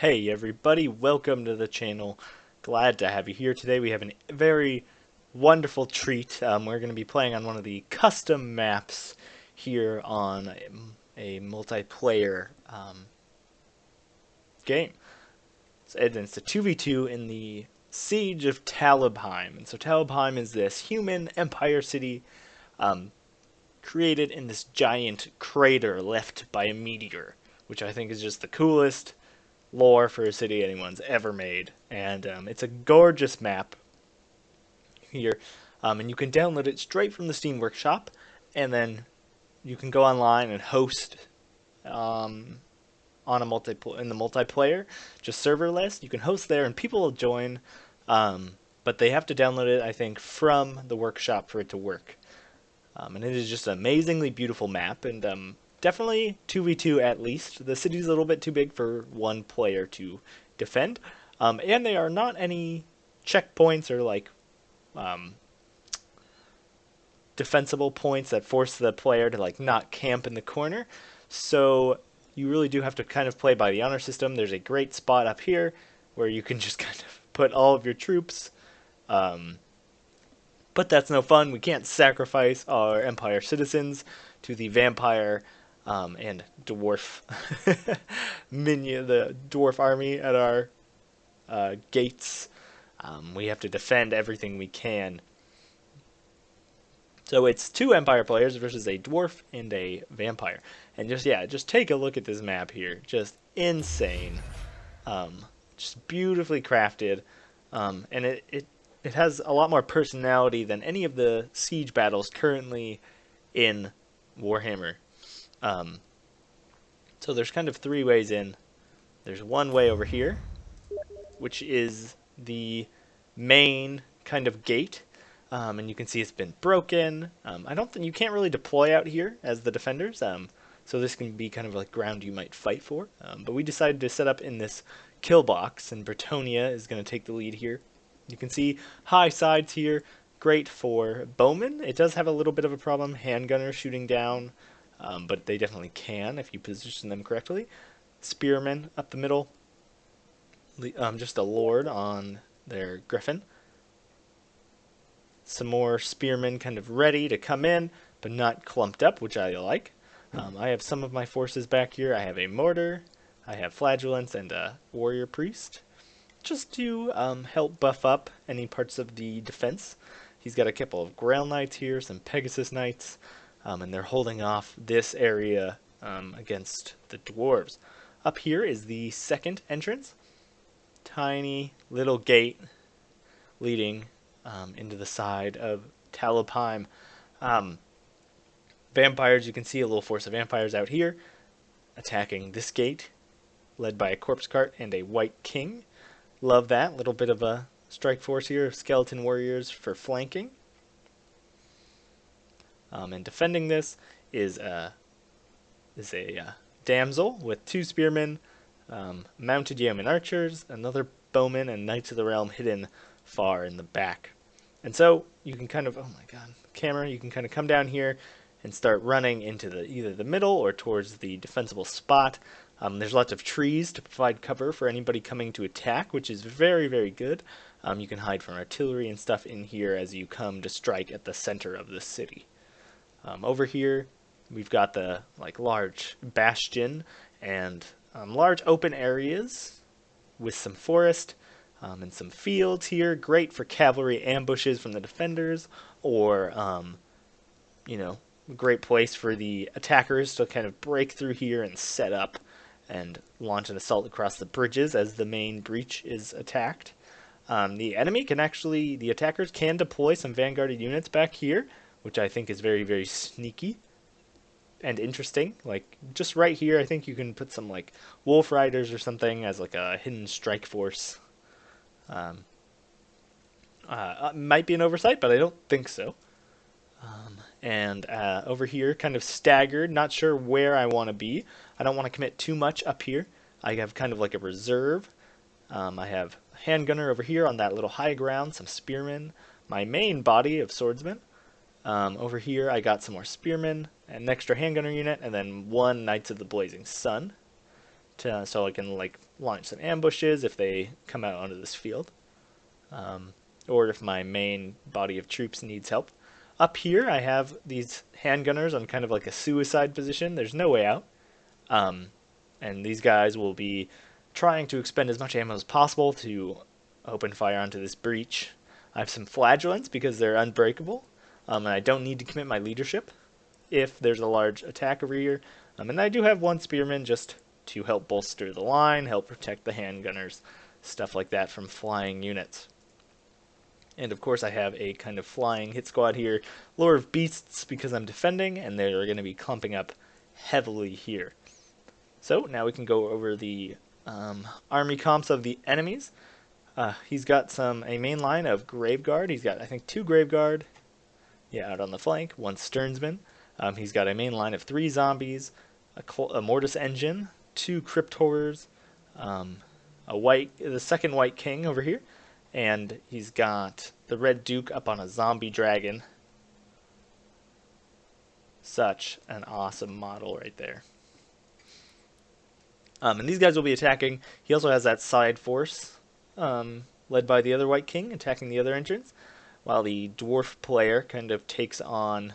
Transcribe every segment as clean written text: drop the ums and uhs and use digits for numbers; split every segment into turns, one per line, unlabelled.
Hey everybody, welcome to the channel. Glad to have you here today. We have a very wonderful treat. We're going to be playing on one of the custom maps here on a multiplayer game. It's a 2v2 in the Siege of Talabheim. And so Talabheim is this human empire city created in this giant crater left by a meteor, which I think is just the coolest lore for a city anyone's ever made. And it's a gorgeous map here, and you can download it straight from the Steam Workshop, and then you can go online and host on a in the multiplayer, just serverless. You can host there, and people will join, but they have to download it, I think, from the workshop for it to work. And it is just an amazingly beautiful map, and definitely 2v2 at least. The city's a little bit too big for one player to defend. And there are not any checkpoints or like defensible points that force the player to like not camp in the corner. So you really do have to kind of play by the honor system. There's a great spot up here where you can just kind of put all of your troops. But that's no fun. We can't sacrifice our Empire citizens to the vampire and dwarf the dwarf army at our gates. We have to defend everything we can. So it's two Empire players versus a dwarf and a vampire. And just take a look at this map here. Just insane. Just beautifully crafted. And it has a lot more personality than any of the siege battles currently in Warhammer. So there's kind of three ways in. There's one way over here, which is the main kind of gate, and you can see it's been broken. I don't think you can't really deploy out here as the defenders, so this can be kind of like ground you might fight for. But we decided to set up in this kill box, and Bretonia is going to take the lead here. You can see high sides here, great for bowmen. It does have a little bit of a problem, handgunners shooting down, but they definitely can if you position them correctly. Spearmen up the middle, just a lord on their griffin. Some more spearmen kind of ready to come in, but not clumped up, which I like. I have some of my forces back here. I have a mortar, I have flagellants, and a warrior priest, just to help buff up any parts of the defense. He's got a couple of Grail Knights here, some Pegasus Knights, and they're holding off this area against the dwarves. Up here is the second entrance. Tiny little gate leading into the side of Talabheim. Vampires, you can see a little force of vampires out here attacking this gate, led by a corpse cart and a white king. Love that. Little bit of a strike force here of skeleton warriors for flanking. And defending this is a damsel with two spearmen, mounted yeoman archers, another bowman, and knights of the realm hidden far in the back. And so you can kind of, oh my god, camera, you can kind of come down here and start running into either the middle or towards the defensible spot. There's lots of trees to provide cover for anybody coming to attack, which is very, very good. You can hide from artillery and stuff in here as you come to strike at the center of the city. Over here, we've got the large bastion and large open areas with some forest and some fields here. Great for cavalry ambushes from the defenders, or great place for the attackers to kind of break through here and set up and launch an assault across the bridges as the main breach is attacked. The attackers can deploy some vanguarded units back here, which I think is very, very sneaky and interesting. Like, just right here, I think you can put some, wolf riders or something as, a hidden strike force. Might be an oversight, but I don't think so. And over here, kind of staggered, not sure where I want to be. I don't want to commit too much up here. I have kind of like a reserve. I have a handgunner over here on that little high ground, some spearmen, my main body of swordsmen. Over here, I got some more spearmen, an extra handgunner unit, and then one Knights of the Blazing Sun. so I can like launch some ambushes if they come out onto this field, or if my main body of troops needs help. Up here I have these handgunners on kind of like a suicide position. There's no way out, and these guys will be trying to expend as much ammo as possible to open fire onto this breach. I have some flagellants because they're unbreakable, and I don't need to commit my leadership if there's a large attack over here. And I do have one spearman just to help bolster the line, help protect the handgunners, stuff like that from flying units. And of course I have a kind of flying hit squad here, Lure of Beasts, because I'm defending, and they're going to be clumping up heavily here. So now we can go over the army comps of the enemies. He's got a main line of Graveguard. He's got, I think, 2 Graveguard, out on the flank, 1 Stearnsman. He's got a main line of 3 zombies, a Mortis Engine, 2 Crypt Horrors, the second White King over here, and he's got the Red Duke up on a Zombie Dragon. Such an awesome model right there. And these guys will be attacking. He also has that side force, led by the other White King, attacking the other entrance, while the Dwarf player kind of takes on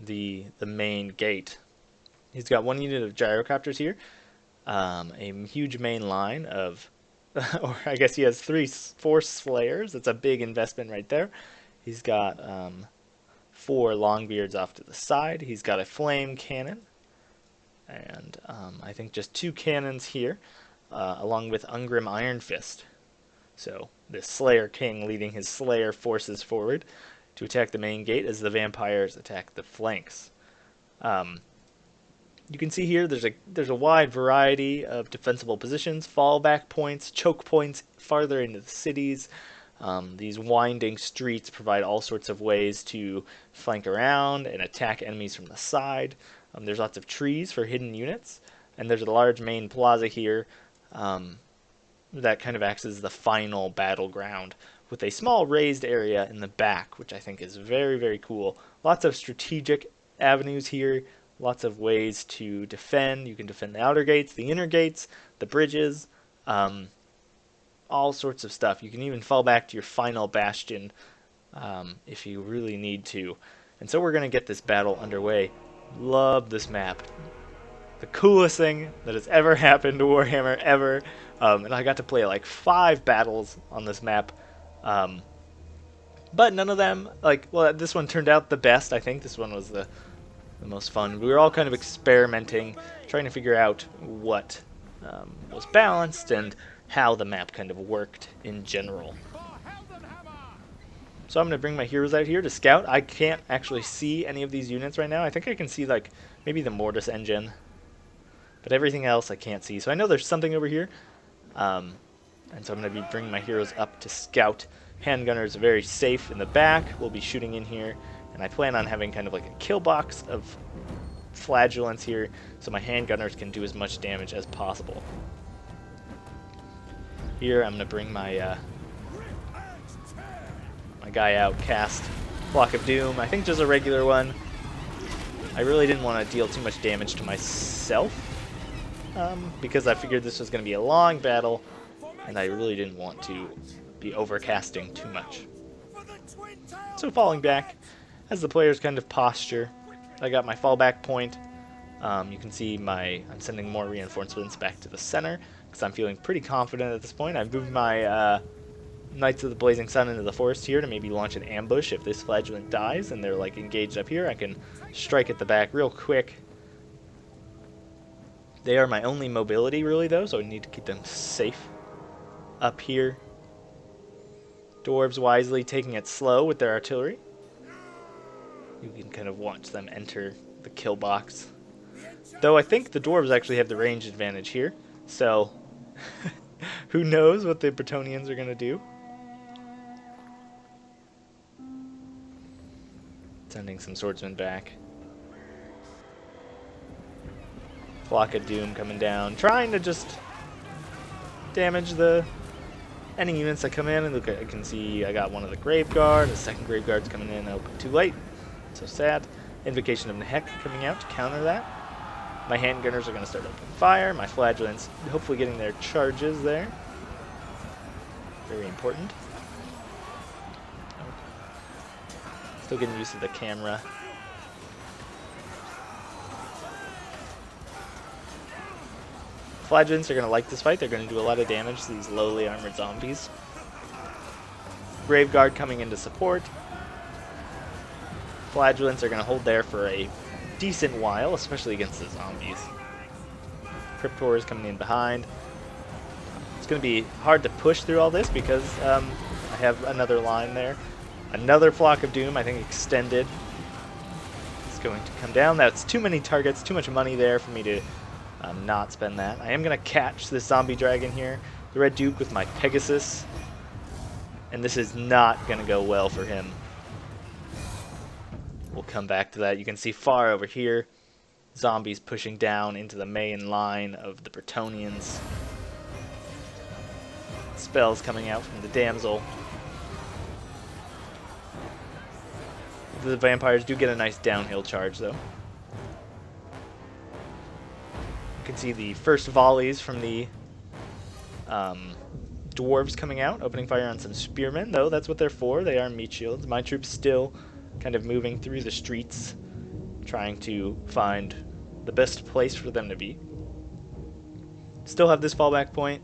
the main gate. He's got 1 unit of gyrocopters here, a huge main line of, or I guess he has 4 Slayers. That's a big investment right there. He's got 4 Longbeards off to the side. He's got a flame cannon, and I think just 2 cannons here, along with Ungrim Iron Fist. So this Slayer King leading his Slayer forces forward to attack the main gate as the vampires attack the flanks. You can see here there's a wide variety of defensible positions, fallback points, choke points farther into the cities. These winding streets provide all sorts of ways to flank around and attack enemies from the side. There's lots of trees for hidden units, and there's a large main plaza here that kind of acts as the final battleground, with a small raised area in the back, which I think is very, very cool. Lots of strategic avenues here, lots of ways to defend. You can defend the outer gates, the inner gates, the bridges, all sorts of stuff. You can even fall back to your final bastion if you really need to. And so we're going to get this battle underway. Love this map. The coolest thing that has ever happened to Warhammer ever. And I got to play like 5 battles on this map. But none of them, this one turned out the best, I think. This one was the most fun. We were all kind of experimenting, trying to figure out what was balanced and how the map kind of worked in general. So I'm going to bring my heroes out here to scout. I can't actually see any of these units right now. I think I can see like maybe the Mortis Engine, but everything else I can't see. So I know there's something over here, and so I'm going to be bringing my heroes up to scout. Handgunners are very safe in the back. We'll be shooting in here, and I plan on having kind of like a kill box of flagellants here, so my handgunners can do as much damage as possible. Here I'm going to bring my my guy out, cast Flock of Doom. I think just a regular one. I really didn't want to deal too much damage to myself, because I figured this was going to be a long battle, and I really didn't want to be overcasting too much. So falling back, as the players kind of posture, I got my fallback point. You can see I'm sending more reinforcements back to the center, because I'm feeling pretty confident at this point. I've moved my Knights of the Blazing Sun into the forest here to maybe launch an ambush if this flagellant dies and they're like engaged up here. I can strike at the back real quick. They are my only mobility really though, so I need to keep them safe up here. Dwarves wisely taking it slow with their artillery. You can kind of watch them enter the kill box. Though I think the dwarves actually have the range advantage here, so who knows what the Bretonnians are going to do. Sending some swordsmen back. Flock of Doom coming down, trying to just damage any units that come in. And look, I can see I got one of the Graveguard, the second Graveguard's coming in. Oh, too late. So sad. Invocation of Nehek coming out to counter that. My handgunners are going to start opening fire. My flagellants hopefully getting their charges there. Very important. Still getting used to the camera. Flagellants are going to like this fight. They're going to do a lot of damage to these lowly armored zombies. Graveguard coming in to support. Flagellants are going to hold there for a decent while, especially against the zombies. Cryptor is coming in behind. It's going to be hard to push through all this because I have another line there. Another Flock of Doom, I think extended. It's going to come down. That's too many targets, too much money there for me to not spend that. I am going to catch this zombie dragon here. The Red Duke with my Pegasus. And this is not going to go well for him. We'll come back to that. You can see far over here, zombies pushing down into the main line of the Bretonnians. Spells coming out from the damsel. The vampires do get a nice downhill charge, though. You can see the first volleys from the dwarves coming out, opening fire on some spearmen, though that's what they're for. They are meat shields. My troops still kind of moving through the streets, trying to find the best place for them to be. Still have this fallback point.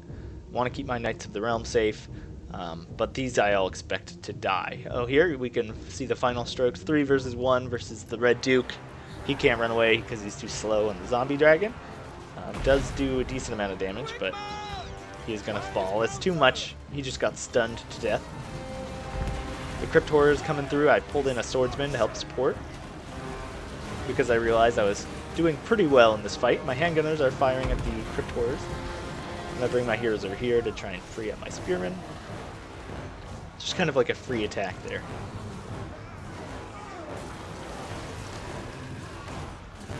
Want to keep my Knights of the Realm safe, but these I all expect to die. Oh, here we can see the final strokes. 3 versus 1 versus the Red Duke. He can't run away because he's too slow, and the Zombie Dragon does do a decent amount of damage, but he is going to fall. It's too much. He just got stunned to death. The Crypt Horror is coming through. I pulled in a swordsman to help support because I realized I was doing pretty well in this fight. My handgunners are firing at the Crypt Horrors. I'm going to bring my heroes over here to try and free up my spearmen. Just kind of like a free attack there.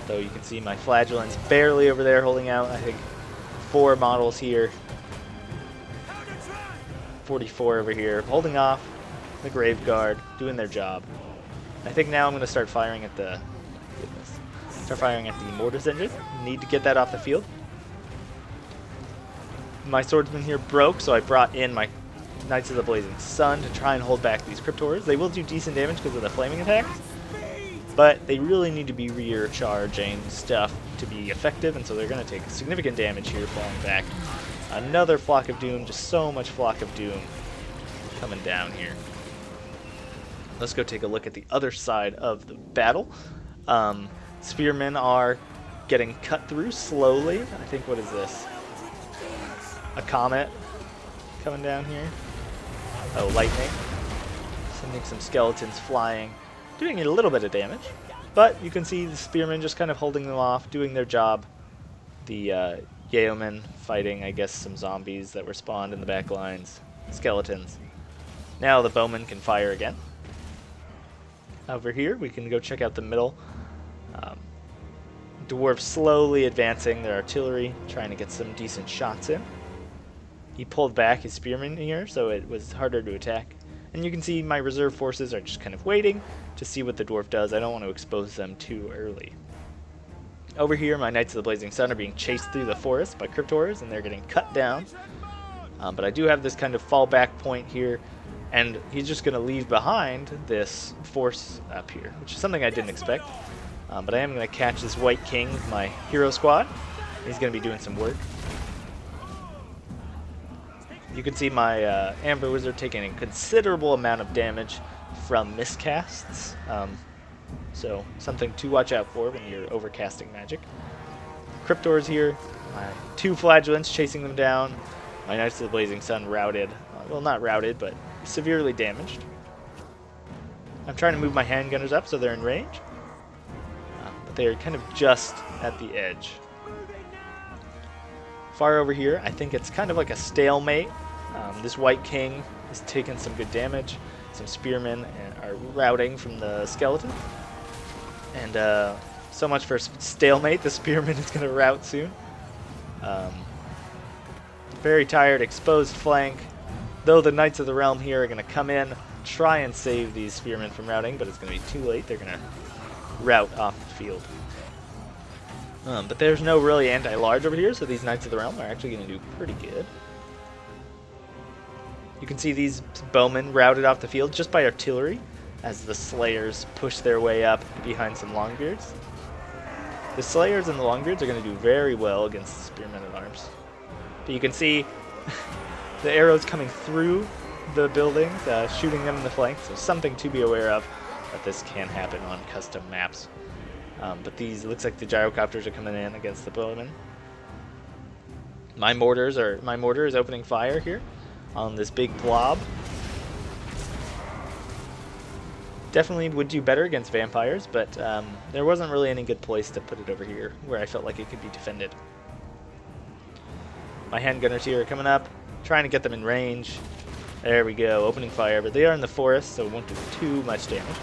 Though you can see my flagellants barely over there holding out. I think 4 models here. 44 over here, holding off the Graveguard, doing their job. I think now I'm going to start firing at the Mortis engine. Need to get that off the field. My swordsman here broke, so I brought in my Knights of the Blazing Sun to try and hold back these Crypt Horrors. They will do decent damage because of the flaming attacks, but they really need to be rear charging stuff to be effective, and so they're going to take significant damage here falling back. Another Flock of Doom, just so much Flock of Doom coming down here. Let's go take a look at the other side of the battle. Spearmen are getting cut through slowly. I think, what is this? A comet coming down here. Oh, lightning. Sending some skeletons flying. Doing a little bit of damage. But you can see the spearmen just kind of holding them off, doing their job. The yeomen fighting, I guess, some zombies that were spawned in the back lines. Skeletons. Now the bowmen can fire again. Over here, we can go check out the middle. Dwarves slowly advancing their artillery, trying to get some decent shots in. He pulled back his spearmen here, so it was harder to attack. And you can see my reserve forces are just kind of waiting to see what the dwarf does. I don't want to expose them too early. Over here, my Knights of the Blazing Sun are being chased through the forest by Crypt Horrors, and they're getting cut down. But I do have this kind of fallback point here, and he's just going to leave behind this force up here, which is something I didn't expect. But I am going to catch this White King with my hero squad. He's going to be doing some work. You can see my Amber Wizard taking a considerable amount of damage from miscasts. So something to watch out for when you're overcasting magic. Cryptors here. My 2 flagellants chasing them down. My Knights of the Blazing Sun routed. Well, not routed, but severely damaged. I'm trying to move my handgunners up so they're in range. But they're kind of just at the edge. Far over here, I think it's kind of like a stalemate. This White King is taking some good damage. Some spearmen are routing from the skeleton. And so much for stalemate. The spearman is going to rout soon. Very tired, exposed flank. Though the Knights of the Realm here are going to come in, try and save these spearmen from routing, but it's going to be too late. They're going to rout off the field. But there's no really anti-large over here, so these Knights of the Realm are actually going to do pretty good. You can see these bowmen routed off the field just by artillery as the Slayers push their way up behind some Longbeards. The Slayers and the Longbeards are going to do very well against the Spearmen at Arms. But you can see the arrows coming through the buildings, shooting them in the flanks, so something to be aware of that this can happen on custom maps. But these, it looks like the gyrocopters are coming in against the bowmen. My mortar is opening fire here on this big blob. Definitely would do better against vampires, but there wasn't really any good place to put it over here where I felt like it could be defended. My handgunners here are coming up, trying to get them in range. There we go, opening fire, but they are in the forest, so it won't do too much damage.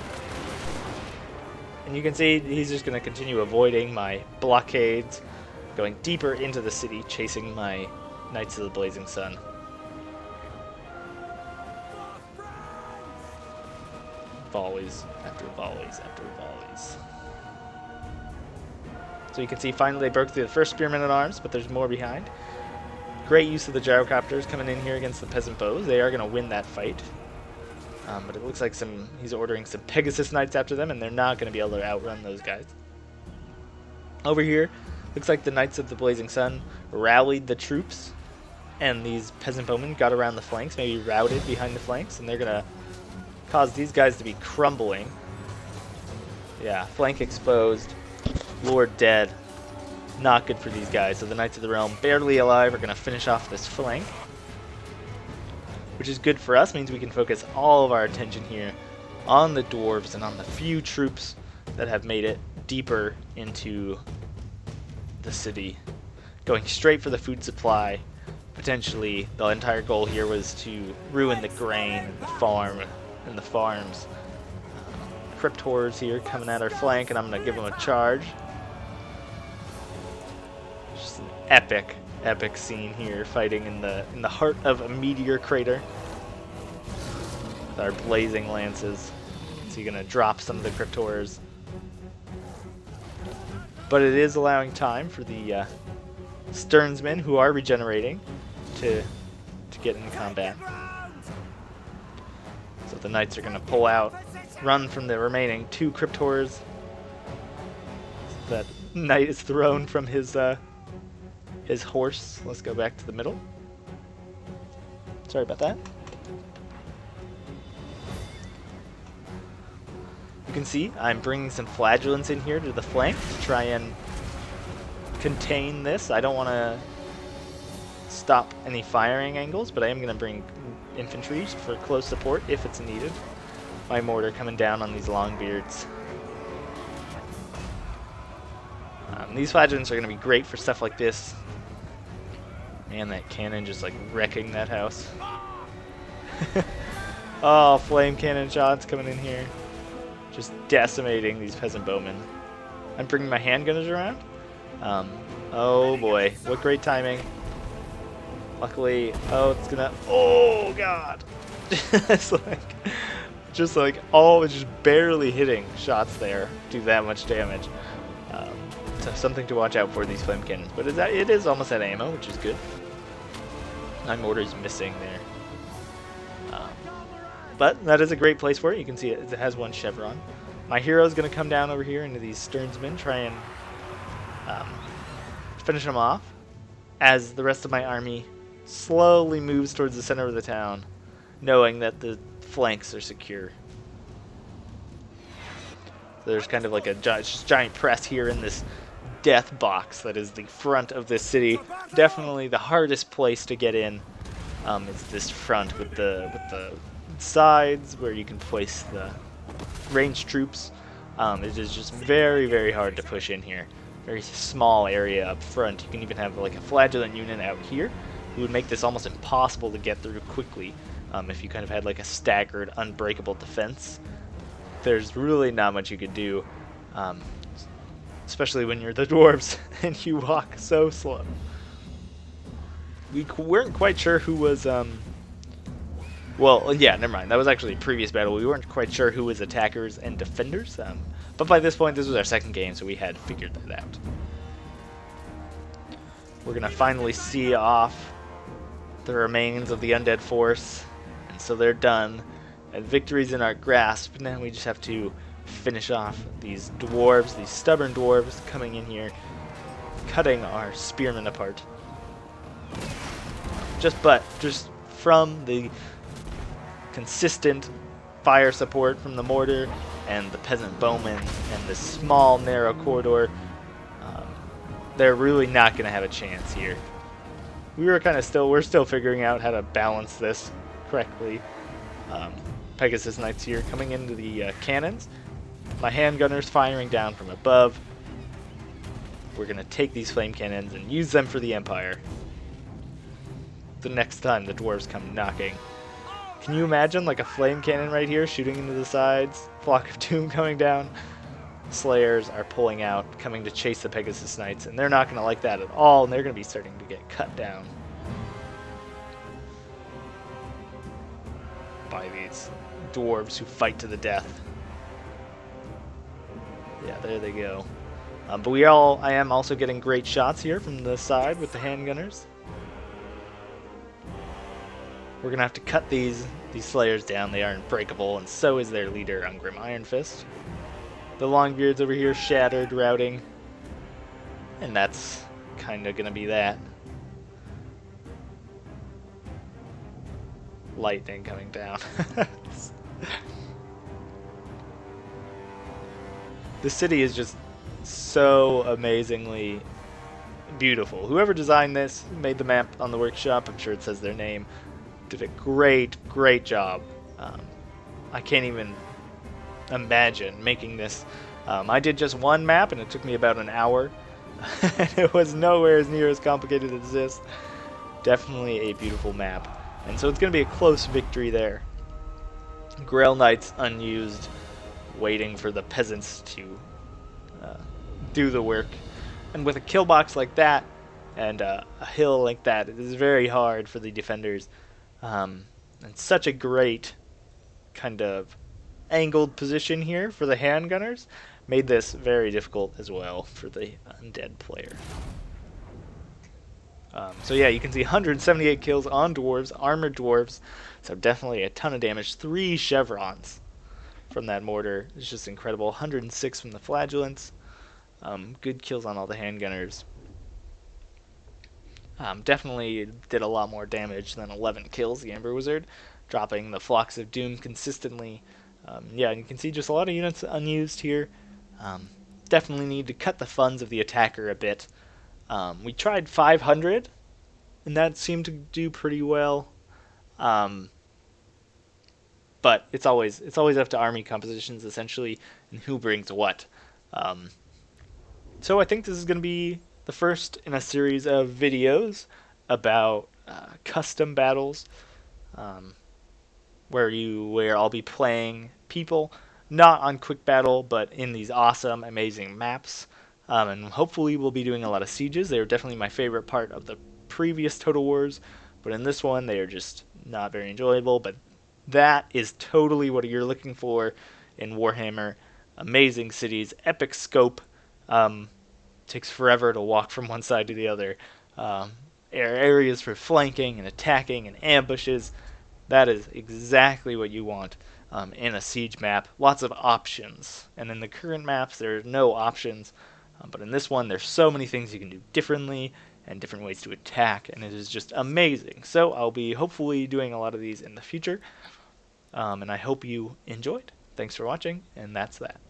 And you can see he's just going to continue avoiding my blockades, going deeper into the city, chasing my Knights of the Blazing Sun. Volleys after volleys after volleys. So you can see finally they broke through the first Spearmen at Arms, but there's more behind. Great use of the gyrocopters coming in here against the peasant bows. They are going to win that fight. But it looks like he's ordering some Pegasus Knights after them, and they're not going to be able to outrun those guys. Over here, looks like the Knights of the Blazing Sun rallied the troops, and these peasant bowmen got around the flanks, maybe routed behind the flanks, and they're going to cause these guys to be crumbling. Yeah, flank exposed, Lord dead. Not good for these guys. So the Knights of the Realm, barely alive, are going to finish off this flank, which is good for us. Means we can focus all of our attention here on the dwarves and on the few troops that have made it deeper into the city. Going straight for the food supply. Potentially, the entire goal here was to ruin the grain and the farms. Crypt horrors here coming at our flank, and I'm going to give them a charge. Just an epic scene here, fighting in the heart of a meteor crater with our blazing lances. So you're going to drop some of the crypt horrors, but it is allowing time for the Sternsmen, who are regenerating, to get in combat. So the Knights are going to pull out, run from the remaining 2 crypt horrors. That Knight is thrown from his horse. Let's go back to the middle. Sorry about that. You can see I'm bringing some flagellants in here to the flank to try and contain this. I don't want to stop any firing angles, but I am going to bring infantry for close support if it's needed. My mortar coming down on these Longbeards. These flagellants are going to be great for stuff like this. Man, that cannon just like wrecking that house. Oh, flame cannon shots coming in here. Just decimating these peasant bowmen. I'm bringing my handgunners around. Oh boy, what great timing. Luckily, it's gonna, oh god. It's like, just barely hitting shots there do that much damage. So something to watch out for, these flame cannons. But it is almost at ammo, which is good. My mortar's missing there. But that is a great place for it. You can see it has 1 chevron. My hero's going to come down over here into these Sternsmen, try and finish them off, as the rest of my army slowly moves towards the center of the town, knowing that the flanks are secure. So there's kind of like a giant press here in this death box that is the front of this city. Definitely the hardest place to get in is this front with the sides where you can place the ranged troops. It is just very, very hard to push in here. Very small area up front. You can even have like a flagellant unit out here. It would make this almost impossible to get through quickly if you kind of had like a staggered, unbreakable defense. There's really not much you could do, especially when you're the dwarves and you walk so slow. We weren't quite sure who was, well, yeah, never mind. That was actually a previous battle. We weren't quite sure who was attackers and defenders, but by this point, this was our second game, so we had figured that out. we're going to finally see off the remains of the undead force. And so they're done. And victory's in our grasp. Now we just have to finish off these dwarves, these stubborn dwarves coming in here, cutting our spearmen apart. Just from the consistent fire support from the mortar and the peasant bowmen and the small narrow corridor, they're really not going to have a chance here. We're still figuring out how to balance this correctly. Pegasus Knights here coming into the cannons. My handgunners firing down from above. We're going to take these flame cannons and use them for the Empire the next time the dwarves come knocking. Can you imagine like a flame cannon right here shooting into the sides? Flock of Doom coming down. Slayers are pulling out, coming to chase the Pegasus Knights, and they're not going to like that at all, and they're going to be starting to get cut down by these dwarves who fight to the death. Yeah, there they go. But I am also getting great shots here from the side with the handgunners. We're gonna have to cut these Slayers down. They are unbreakable, and so is their leader, Ungrim Ironfist. The Longbeards over here shattered, routing, and that's kind of gonna be that. Lightning coming down. The city is just so amazingly beautiful. Whoever designed this, made the map on the workshop, I'm sure it says their name, did a great job. I can't even imagine making this. I did just one map and it took me about an hour. It was nowhere near as complicated as this. Definitely a beautiful map. And so it's going to be a close victory there. Grail Knights unused, waiting for the peasants to do the work. And with a kill box like that and a hill like that, it is very hard for the defenders. And such a great kind of angled position here for the handgunners made this very difficult as well for the undead player. So yeah, you can see 178 kills on dwarves, armored dwarves, so definitely a ton of damage. 3 chevrons from that mortar. It's just incredible. 106 from the flagellants. Good kills on all the handgunners. Definitely did a lot more damage than 11 kills, the Amber Wizard, dropping the Flocks of Doom consistently. Yeah, and you can see just a lot of units unused here. Definitely need to cut the funds of the attacker a bit. We tried 500, and that seemed to do pretty well. But it's always up to army compositions, essentially, and who brings what. So I think this is going to be the first in a series of videos about custom battles, where I'll be playing people, not on quick battle, but in these awesome, amazing maps. And hopefully we'll be doing a lot of sieges. They were definitely my favorite part of the previous Total Wars, but in this one they are just not very enjoyable. But that is totally what you're looking for in Warhammer. Amazing cities, epic scope. Takes forever to walk from one side to the other. Areas for flanking and attacking and ambushes. That is exactly what you want in a siege map. Lots of options. And in the current maps, there are no options. But in this one, there's so many things you can do differently and different ways to attack. And it is just amazing. So I'll be hopefully doing a lot of these in the future. And I hope you enjoyed. Thanks for watching, and that's that.